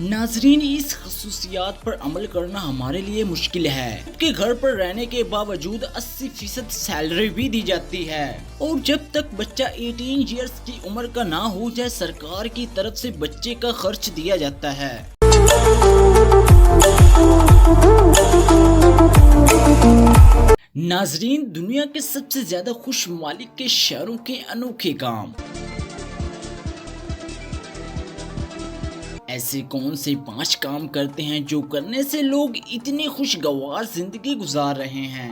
नाजरीन, इस खसूसियात पर अमल करना हमारे लिए मुश्किल है कि घर पर रहने के बावजूद 80% सैलरी भी दी जाती है और जब तक बच्चा 18 इयर्स की उम्र का ना हो जाए सरकार की तरफ से बच्चे का खर्च दिया जाता है। नाजरीन, दुनिया के सबसे ज्यादा खुश मालिक के शहरों के अनोखे काम। ऐसे कौन से 5 काम करते हैं जो करने से लोग इतनी खुशगवार जिंदगी गुजार रहे हैं।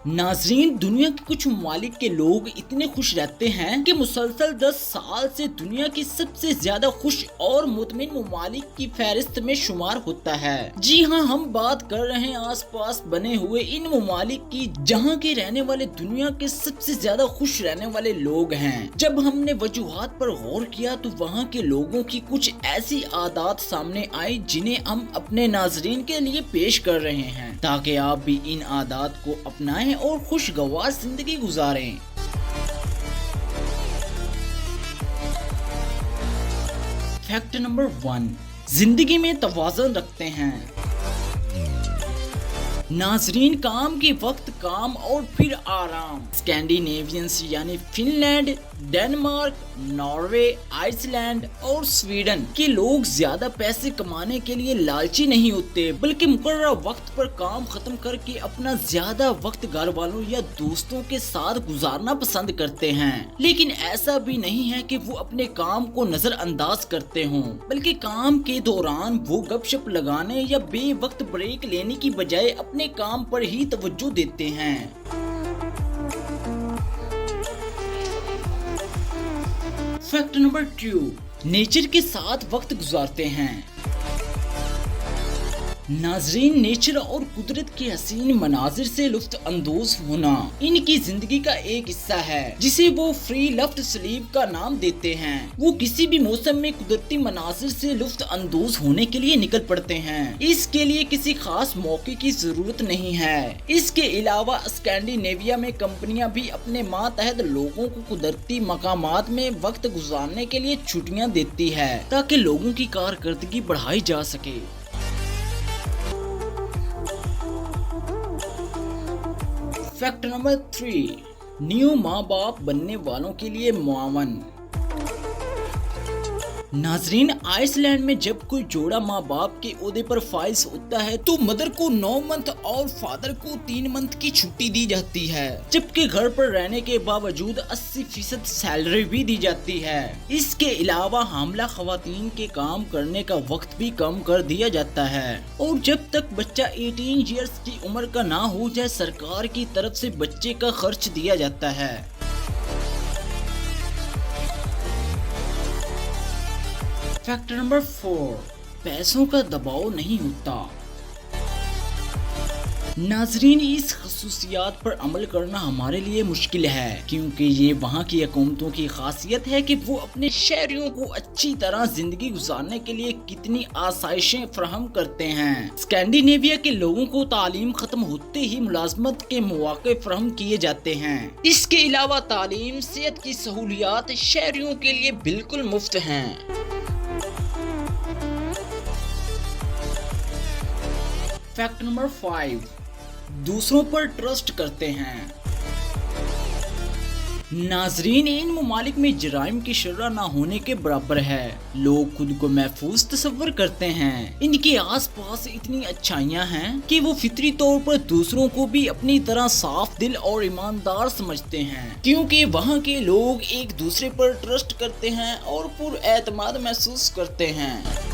नाजरीन, दुनिया के कुछ ममालिक के लोग इतने खुश रहते हैं कि मुसलसल 10 साल से दुनिया की सबसे ज्यादा खुश और मुतमिन ममालिक की फहरिस्त में शुमार होता है। जी हाँ, हम बात कर रहे हैं आसपास बने हुए इन ममालिक की जहाँ के रहने वाले दुनिया के सबसे ज्यादा खुश रहने वाले लोग हैं। जब हमने वजूहात पर गौर किया तो वहाँ के लोगों की कुछ ऐसी आदत सामने आई जिन्हें हम अपने नाजरीन के लिए पेश कर रहे हैं ताकि आप भी इन आदत को अपनाएं और खुशगवार जिंदगी गुजारें। फैक्ट नंबर 1, जिंदगी में तवाज़ुन रखते हैं। नाजरीन, काम के वक्त काम और फिर आराम। स्कैंडिनेवियंस यानी फिनलैंड, डेनमार्क, नॉर्वे, आइसलैंड और स्वीडन के लोग ज्यादा पैसे कमाने के लिए लालची नहीं होते बल्कि मुकर्रर वक्त पर काम खत्म करके अपना ज्यादा वक्त घर वालों या दोस्तों के साथ गुजारना पसंद करते हैं। लेकिन ऐसा भी नहीं है कि वो अपने काम को नजरअंदाज करते हों, बल्कि काम के दौरान वो गपशप लगाने या बेवक्त ब्रेक लेने की बजाय अपने काम पर ही तवज्जो देते हैं। फैक्ट नंबर 2, नेचर के साथ वक्त गुजारते हैं। नाजरीन, नेचर और कुदरत के हसीन मनाजिर से लुत्फ अंदोज होना इनकी जिंदगी का एक हिस्सा है जिसे वो फ्री लफ्ट स्लीप का नाम देते हैं। वो किसी भी मौसम में कुदरती मनाजिर से लुत्फ अंदोज होने के लिए निकल पड़ते हैं। इसके लिए किसी खास मौके की जरूरत नहीं है। इसके अलावा स्कैंडिनेविया में कंपनियां भी अपने मातहत लोगों को कुदरती मकामात में वक्त गुजारने के लिए छुट्टियां देती है ताकि लोगों की कारकर्दगी बढ़ाई जा सके। फैक्ट नंबर 3, न्यू माँ बाप बनने वालों के लिए मुआवन। नाजरीन, आइसलैंड में जब कोई जोड़ा माँ बाप के ओहदे पर फाइज होता है तो मदर को 9 मंथ और फादर को 3 मंथ की छुट्टी दी जाती है, जबकि घर पर रहने के बावजूद 80% सैलरी भी दी जाती है। इसके अलावा हामला खवातीन के काम करने का वक्त भी कम कर दिया जाता है और जब तक बच्चा 18 इयर्स की उम्र का ना हो जाए सरकार की तरफ से बच्चे का खर्च दिया जाता है। फैक्ट नंबर 4, पैसों का दबाव नहीं होता। नाजरीन, इस खसूसियात पर अमल करना हमारे लिए मुश्किल है क्योंकि ये वहाँ की हुकूमतों की खासियत है कि वो अपने शहरियों को अच्छी तरह जिंदगी गुजारने के लिए कितनी आसाइशें फराहम करते हैं। स्कैंडिनेविया के लोगों को तालीम खत्म होते ही मुलाजमत के मौके फराहम किए जाते हैं। इसके अलावा तालीम, सेहत की सहूलियात शहरियों के लिए बिल्कुल मुफ्त हैं। फैक्ट नंबर 5, दूसरों पर ट्रस्ट करते हैं। नाजरीन, इन ममालिक में जराइम की शर्रा ना होने के बराबर है। लोग खुद को महफूज तस्वर करते हैं। इनके आसपास इतनी अच्छाइयाँ हैं कि वो फितरी तौर पर दूसरों को भी अपनी तरह साफ दिल और ईमानदार समझते हैं क्योंकि वहाँ के लोग एक दूसरे पर ट्रस्ट करते हैं और पुरएतमाद महसूस करते हैं।